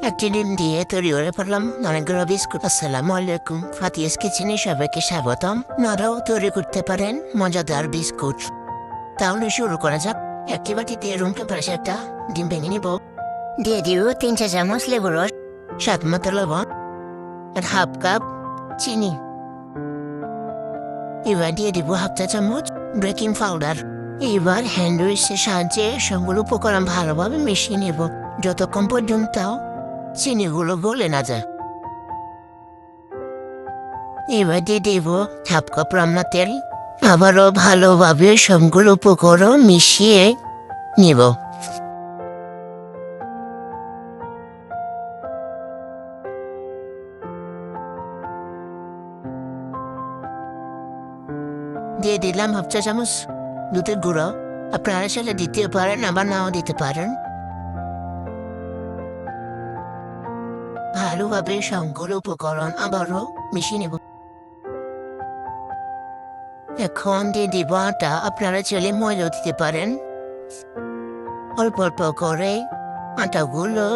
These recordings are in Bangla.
একটি ডিম দিয়ে তৈরি করে ফেললাম অনেকগুলো বিস্কুট। আসসালামু আলাইকুম, ফাতিয়াস কিচেনে সবাইকে স্বাগতম। আপনারাও তৈরি করতে পারেন মজাদার বিস্কুট। তাহলে শুরু করা যাক। একটি বাটিতে রুম টেম্পারেচার একটা ডিম ভেঙে নিব। দিয়ে দিব 3 চা চামচ লেবুর রস, স্বাদ মতো লবণ আর হাফ কাপ চিনি। এবার দিয়ে দিব হাফ চা চামচ বেকিং পাউডার। এবার হ্যান্ড উইচের সাহায্যে সবগুলো উপকরণ ভালোভাবে মিশিয়ে নেব যতক্ষণ পর্যন্ত চিনিগুলো গলে না যায়। এবার দিয়ে দেব হাফ কাপ রান্না তেল। আবারও ভালোভাবে সবগুলো উপকরণ মিশিয়ে নেব। দিয়ে দিলাম হাফ চা চামচ দুধের গুঁড়ো। আপনারা চাইলে দিতে পারেন, আবার নাও দিতে পারেন। ভালোভাবে সবগুলো উপকরণ আবারও মিশিয়ে নেব। এখন দিয়ে দিব আটা। আপনারা চাইলে ময়দা দিতে পারেন। অল্প অল্প করে আটাগুলো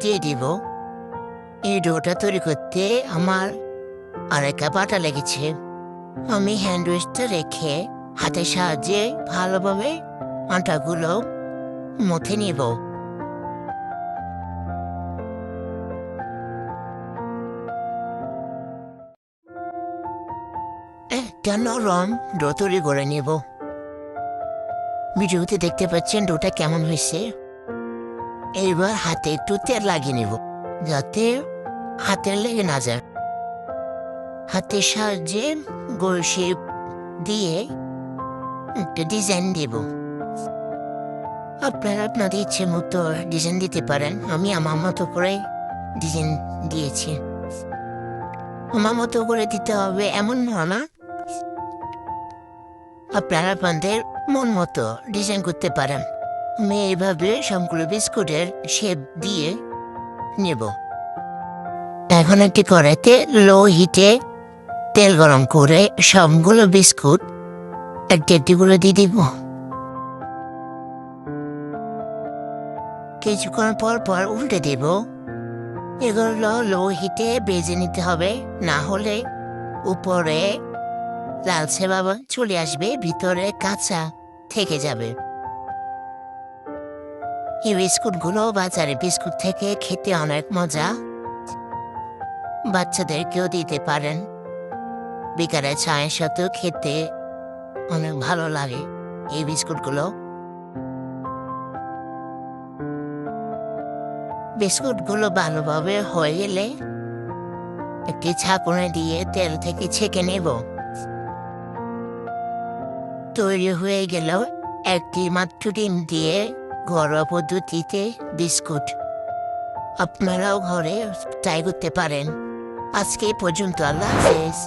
দিয়ে দিব। এই ডোটা তৈরি করতে আমার আড়াই কাপ আটা লেগেছে। আমি হ্যান্ড উইচটা রেখে হাতের সাহায্যে ভালোভাবে আটাগুলো মথে নিব। একটা নরম ডো তৈরি করে নেব। ভিডিওতে দেখতে পাচ্ছেন ডোটা কেমন হয়েছে। এইবার হাতে একটু তেল লাগিয়ে নেব যাতে হাতে লেগে না যায়। হাতের সাহায্যে গোল শেপ দিয়ে একটা ডিজাইন দেব। আপনারা আপনাদের ইচ্ছে মতো ডিজাইন দিতে পারেন। আমি আমার মতো করে ডিজাইন দিয়েছি। আমার মতো করে দিতে হবে এমন না, আপনারা আপনাদের মন মতো ডিজাইন করতে পারেন। আমি এইভাবে সবগুলো বিস্কুটের শেপ দিয়ে নেব। এখন একটি কড়াইতে লো হিটে তেল গরম করে সবগুলো বিস্কুট একটি করে দিয়ে দিব। কিছুক্ষণ পর পর উল্টে দেব। এগুলো লো হিটে ভেজে নিতে হবে, না হলে উপরে লালচে ভাব চলে আসবে, ভিতরে কাঁচা থেকে যাবে। এই বিস্কুটগুলো বাজারে বিস্কুট থেকে খেতে অনেক মজা। বাচ্চাদেরকেও দিতে পারেন। বিকালে চায়ের সাথেও খেতে অনেক ভালো লাগে এই বিস্কুটগুলো। বিস্কুটগুলো ভালোভাবে হয়ে গেলে একটি ছাঁকনি দিয়ে তেল থেকে ছেঁকে নেব। তৈরি হয়ে গেল একটি মাত্র ডিম দিয়ে ঘরোয়া পদ্ধতিতে বিস্কুট। আপনারাও ঘরে ট্রাই করতে পারেন। আজকে এই পর্যন্ত। আল্লাহ হাফেজ।